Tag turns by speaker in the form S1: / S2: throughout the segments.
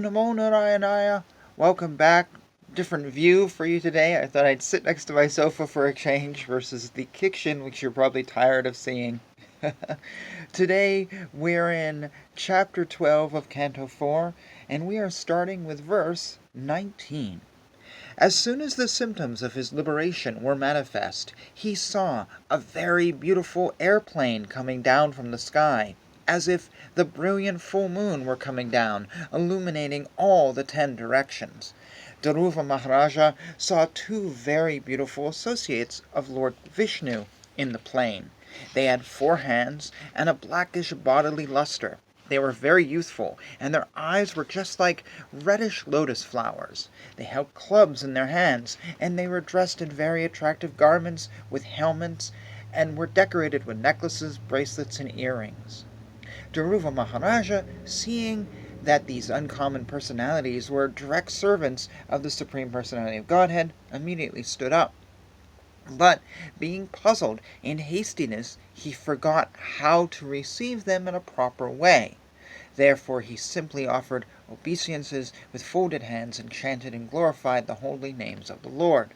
S1: Namo Narayanaya. Welcome back. Different view for you today. I thought I'd sit next to my sofa for a change versus the kitchen, which you're probably tired of seeing. Today we're in chapter 12 of Canto 4, and we are starting with verse 19. As soon as the symptoms of his liberation were manifest, he saw a very beautiful airplane coming down from the sky, as if the brilliant full moon were coming down, illuminating all the 10 directions. Dhruva Maharaja saw 2 very beautiful associates of Lord Vishnu in the plane. They had 4 hands and a blackish bodily luster. They were very youthful, and their eyes were just like reddish lotus flowers. They held clubs in their hands, and they were dressed in very attractive garments with helmets, and were decorated with necklaces, bracelets, and earrings. Dhruva Maharaja, seeing that these uncommon personalities were direct servants of the Supreme Personality of Godhead, immediately stood up. But, being puzzled in hastiness, he forgot how to receive them in a proper way. Therefore he simply offered obeisances with folded hands and chanted and glorified the holy names of the Lord.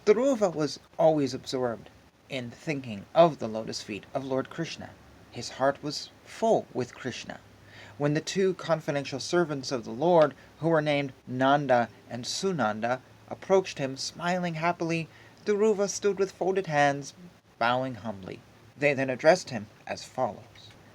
S1: Dhruva was always absorbed in thinking of the lotus feet of Lord Krishna. His heart was full with Krishna. When the 2 confidential servants of the Lord, who were named Nanda and Sunanda, approached him smiling happily, Dhruva stood with folded hands, bowing humbly. They then addressed him as follows.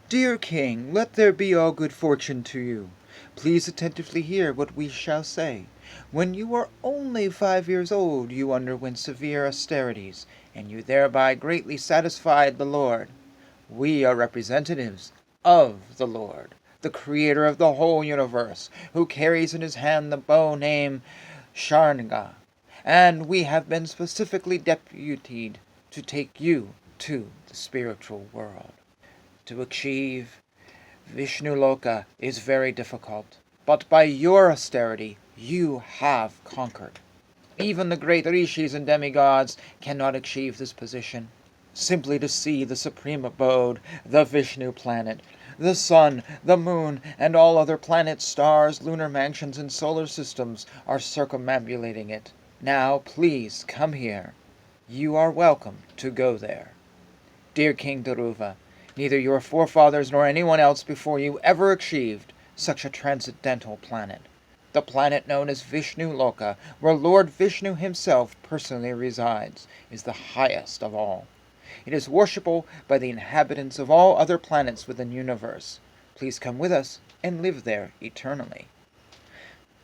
S1: Dear King, let there be all good fortune to you. Please attentively hear what we shall say. When you were only 5 years old, you underwent severe austerities, and you thereby greatly satisfied the Lord. We are representatives of the Lord, the creator of the whole universe, who carries in his hand the bow named Sharnaga, and we have been specifically deputed to take you to the spiritual world. To achieve Vishnu Loka is very difficult, but by your austerity you have conquered. Even the great rishis and demigods cannot achieve this position. Simply to see the supreme abode, the Vishnu planet, the sun, the moon, and all other planets, stars, lunar mansions, and solar systems are circumambulating it. Now, please come here. You are welcome to go there. Dear King Dhruva, neither your forefathers nor anyone else before you ever achieved such a transcendental planet. The planet known as Vishnu Loka, where Lord Vishnu himself personally resides, is the highest of all. It is worshipable by the inhabitants of all other planets within the universe. Please come with us and live there eternally.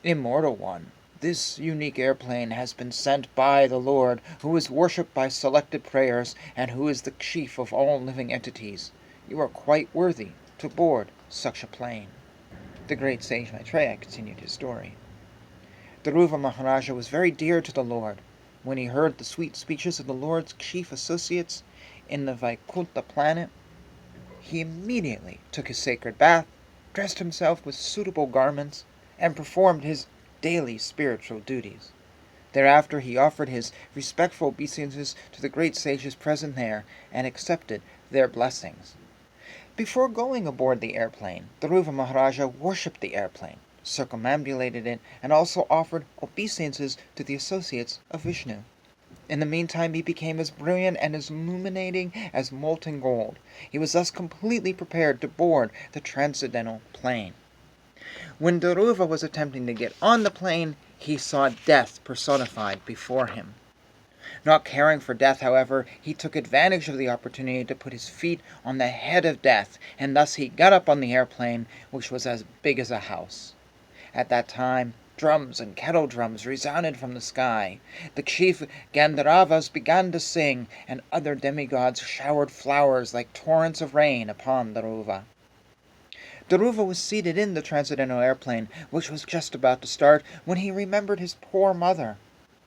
S1: Immortal One, this unique airplane has been sent by the Lord, who is worshipped by selected prayers, and who is the chief of all living entities. You are quite worthy to board such a plane. The great sage Maitreya continued his story. Dhruva Maharaja was very dear to the Lord. When he heard the sweet speeches of the Lord's chief associates in the Vaikuntha planet, he immediately took his sacred bath, dressed himself with suitable garments, and performed his daily spiritual duties. Thereafter he offered his respectful obeisances to the great sages present there, and accepted their blessings. Before going aboard the airplane, Dhruva Maharaja worshipped the airplane, circumambulated it, and also offered obeisances to the associates of Vishnu. In the meantime he became as brilliant and as illuminating as molten gold. He was thus completely prepared to board the transcendental plane. When Dhruva was attempting to get on the plane, he saw death personified before him. Not caring for death, however, he took advantage of the opportunity to put his feet on the head of death, and thus he got up on the airplane, which was as big as a house. At that time, drums and kettle drums resounded from the sky. The chief Gandharvas began to sing, and other demigods showered flowers like torrents of rain upon Dhruva. Dhruva was seated in the transcendental airplane, which was just about to start, when he remembered his poor mother.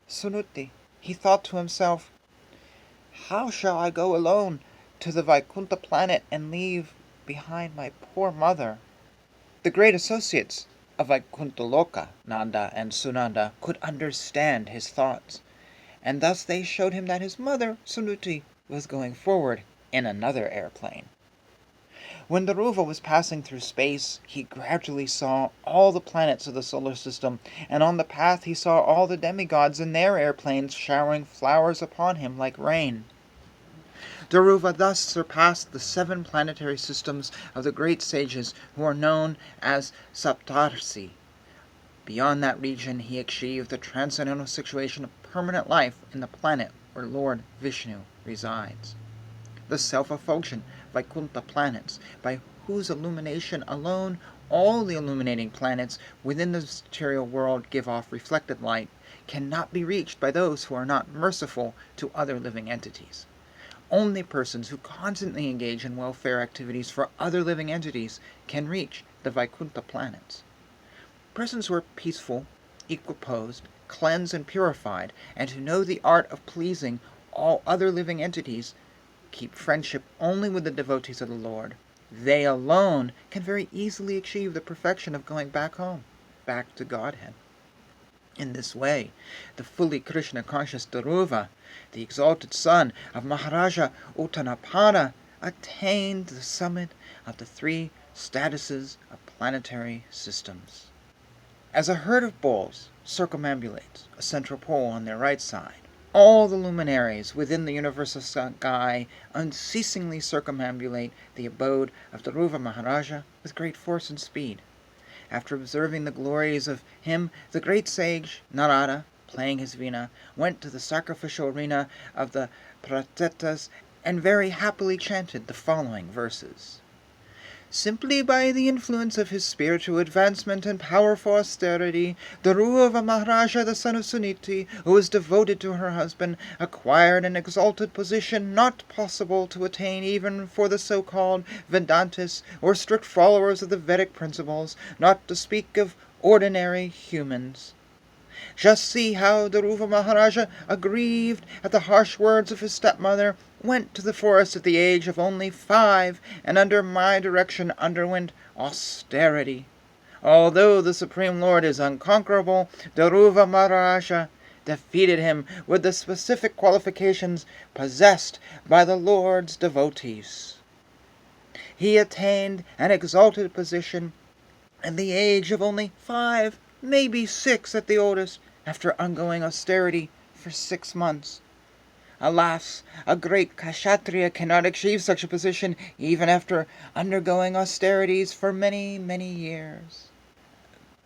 S1: Sunuti, he thought to himself, how shall I go alone to the Vaikuntha planet and leave behind my poor mother? The great associates of Vaikuntha Loka, Nanda and Sunanda, could understand his thoughts, and thus they showed him that his mother, Sunuti, was going forward in another airplane. When Dhruva was passing through space, he gradually saw all the planets of the solar system, and on the path he saw all the demigods in their airplanes showering flowers upon him like rain. Dhruva thus surpassed the 7 planetary systems of the great sages who are known as Saptarsi. Beyond that region, he achieved the transcendental situation of permanent life in the planet where Lord Vishnu resides. The self-effulgent Vaikuntha planets, by whose illumination alone all the illuminating planets within the material world give off reflected light, cannot be reached by those who are not merciful to other living entities. Only persons who constantly engage in welfare activities for other living entities can reach the Vaikuntha planets. Persons who are peaceful, equiposed, cleansed and purified, and who know the art of pleasing all other living entities, keep friendship only with the devotees of the Lord. They alone can very easily achieve the perfection of going back home, back to Godhead. In this way, the fully Krishna-conscious Dhruva, the exalted son of Maharaja Uttanapada, attained the summit of the 3 statuses of planetary systems. As a herd of bulls circumambulates a central pole on their right side, all the luminaries within the universal sky unceasingly circumambulate the abode of Dhruva Maharaja with great force and speed. After observing the glories of him, the great sage Narada, playing his veena, went to the sacrificial arena of the Pratetas and very happily chanted the following verses. Simply by the influence of his spiritual advancement and powerful austerity, Dhruva Maharaja, the son of Suniti, who was devoted to her husband, acquired an exalted position not possible to attain even for the so-called Vedantists or strict followers of the Vedic principles, not to speak of ordinary humans. Just see how Dhruva Maharaja, aggrieved at the harsh words of his stepmother, went to the forest at the age of only 5, and under my direction underwent austerity. Although the Supreme Lord is unconquerable, Dhruva Maharaja defeated him with the specific qualifications possessed by the Lord's devotees. He attained an exalted position at the age of only 5, maybe 6 at the oldest, after undergoing austerity for 6 months. Alas, a great Kshatriya cannot achieve such a position even after undergoing austerities for many, many years.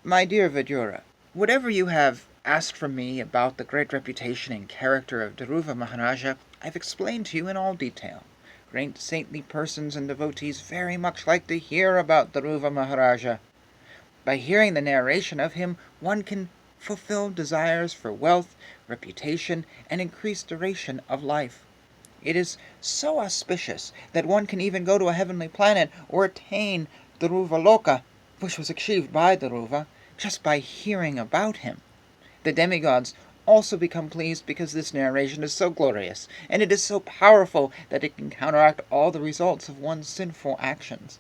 S1: My dear Vidura, whatever you have asked from me about the great reputation and character of Dhruva Maharaja, I've explained to you in all detail. Great saintly persons and devotees very much like to hear about Dhruva Maharaja. By hearing the narration of him, one can fulfill desires for wealth, reputation, and increased duration of life. It is so auspicious that one can even go to a heavenly planet or attain Dhruvaloka, which was achieved by Dhruva, just by hearing about him. The demigods also become pleased because this narration is so glorious, and it is so powerful that it can counteract all the results of one's sinful actions.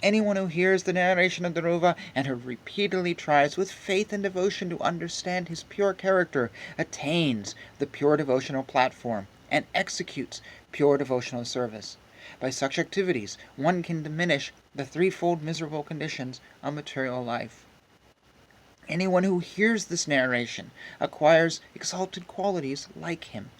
S1: Anyone who hears the narration of Dhruva and who repeatedly tries with faith and devotion to understand his pure character attains the pure devotional platform and executes pure devotional service. By such activities, one can diminish the 3-fold miserable conditions of material life. Anyone who hears this narration acquires exalted qualities like him.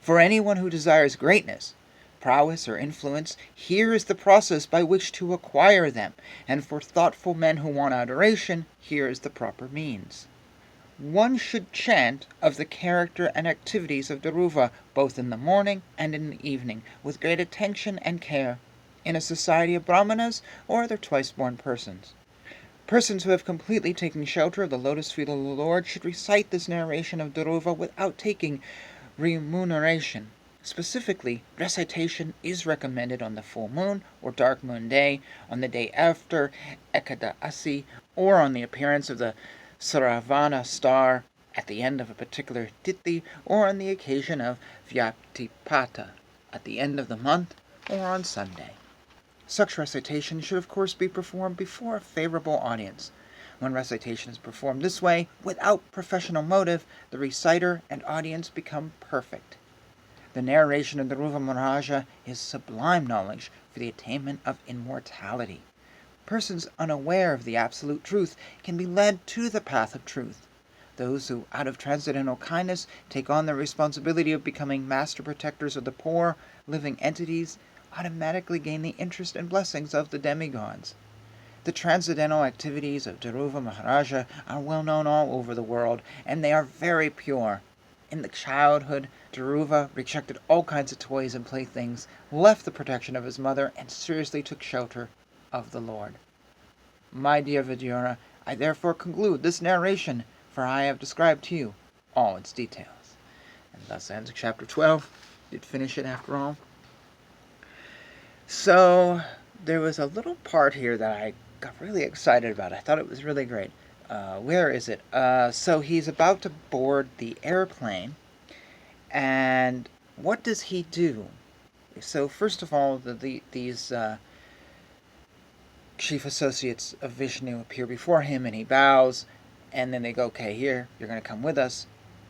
S1: For anyone who desires greatness, prowess, or influence, here is the process by which to acquire them, and for thoughtful men who want adoration, here is the proper means. One should chant of the character and activities of Dhruva both in the morning and in the evening, with great attention and care, in a society of brahmanas or other twice-born persons. Persons who have completely taken shelter of the lotus feet of the Lord should recite this narration of Dhruva without taking remuneration. Specifically, recitation is recommended on the full moon or dark moon day, on the day after Ekadasi, or on the appearance of the Saravana star at the end of a particular tithi, or on the occasion of Vyaptipata at the end of the month, or on Sunday. Such recitation should of course be performed before a favorable audience. When recitation is performed this way, without professional motive, the reciter and audience become perfect. The narration of the Dhruva Maharaja is sublime knowledge for the attainment of immortality. Persons unaware of the absolute truth can be led to the path of truth. Those who, out of transcendental kindness, take on the responsibility of becoming master protectors of the poor, living entities, automatically gain the interest and blessings of the demigods. The transcendental activities of Dhruva Maharaja are well known all over the world, and they are very pure. In the childhood, Dhruva rejected all kinds of toys and playthings, left the protection of his mother, and seriously took shelter of the Lord. My dear Vidura, I therefore conclude this narration, for I have described to you all its details. And thus ends chapter 12. Did finish it after all. So, there was a little part here that I got really excited about. I thought it was really great. Where is it? So he's about to board the airplane, and what does he do? So first of all, these chief associates of Vishnu appear before him, and he bows, and then they go, okay, here, you're going to come with us.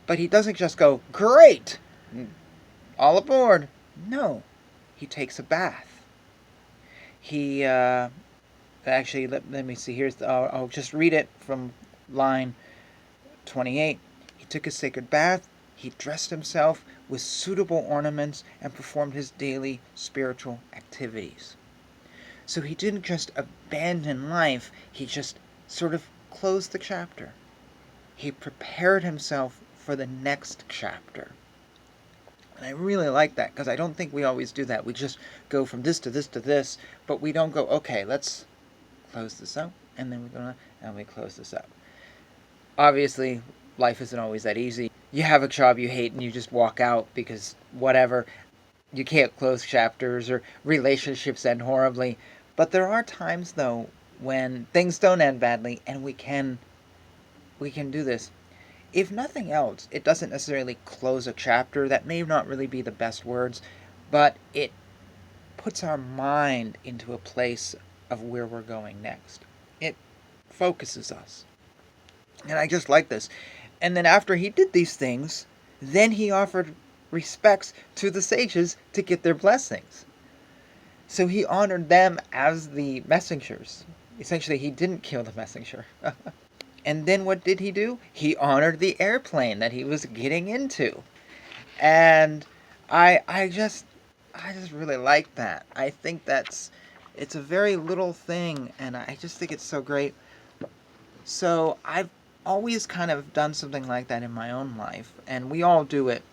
S1: But he doesn't just go, great, all aboard. No, he takes a bath. He, actually, let me see, I'll just read it from line 28. He took a sacred bath, he dressed himself with suitable ornaments, and performed his daily spiritual activities. So he didn't just abandon life, he just sort of closed the chapter. He prepared himself for the next chapter. And I really like that, because I don't think we always do that. We just go from this to this to this, but we don't go, okay, let's close this up, and then we close this up. Obviously, life isn't always that easy. You have a job you hate and you just walk out because whatever. You can't close chapters, or relationships end horribly. But there are times, though, when things don't end badly, and we can do this. If nothing else, it doesn't necessarily close a chapter. That may not really be the best words, but it puts our mind into a place of where we're going next. It focuses us. And I just like this. And then after he did these things, then he offered respects to the sages to get their blessings. So he honored them as the messengers. Essentially, he didn't kill the messenger. And then what did he do? He honored the airplane that he was getting into. And I just really like that. I think it's a very little thing, and I just think it's so great. So I've always kind of done something like that in my own life, and we all do it.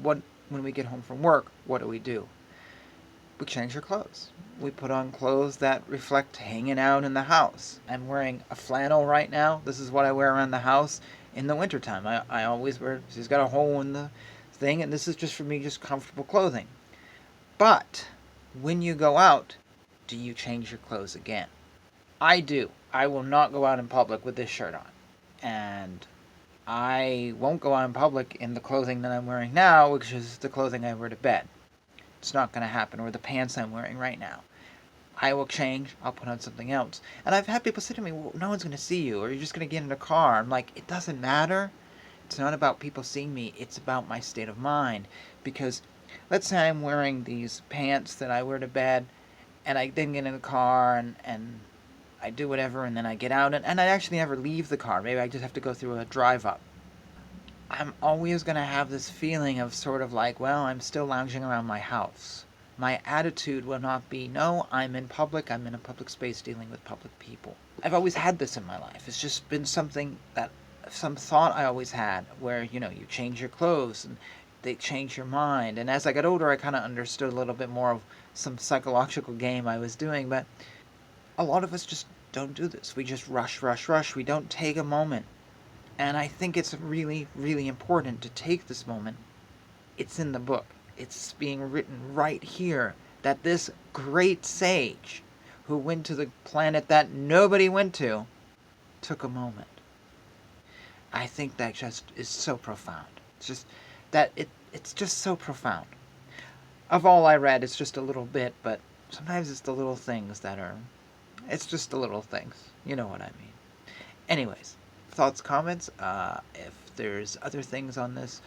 S1: When we get home from work, what do? We change our clothes. We put on clothes that reflect hanging out in the house. I'm wearing a flannel right now. This is what I wear around the house in the wintertime. I always wear, she's got a hole in the thing, and this is just for me, just comfortable clothing. But when you go out, do you change your clothes again? I do. I will not go out in public with this shirt on. And I won't go out in public in the clothing that I'm wearing now, which is the clothing I wear to bed. It's not going to happen, or the pants I'm wearing right now. I will change, I'll put on something else. And I've had people say to me, well, no one's going to see you, or you're just going to get in a car. I'm like, it doesn't matter. It's not about people seeing me, it's about my state of mind. Because let's say I'm wearing these pants that I wear to bed, and I then get in the car, and I do whatever, and then I get out, and I actually never leave the car. Maybe I just have to go through a drive-up. I'm always going to have this feeling of sort of like, well, I'm still lounging around my house. My attitude will not be, no, I'm in public, I'm in a public space dealing with public people. I've always had this in my life. It's just been something that, some thought I always had, where, you change your clothes, and they change your mind. And as I got older, I kind of understood a little bit more of some psychological game I was doing, but a lot of us just don't do this. We just rush. We don't take a moment. And I think it's really, really important to take this moment. It's in the book. It's being written right here that this great sage who went to the planet that nobody went to took a moment. I think that just is so profound. It's just that it's just so profound. Of all I read, it's just a little bit, but sometimes it's the little things that are, it's just the little things. You know what I mean. Anyways, thoughts, comments, if there's other things on this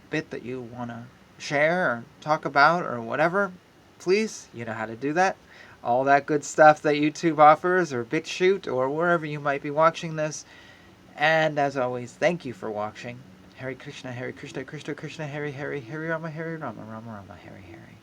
S1: bit that you want to share, or talk about, or whatever, please, you know how to do that. All that good stuff that YouTube offers, or BitChute, or wherever you might be watching this. And as always, thank you for watching. Hare Krishna, Krishna Krishna, Hare Hare, Hare Rama, Rama Rama, Hare Hare.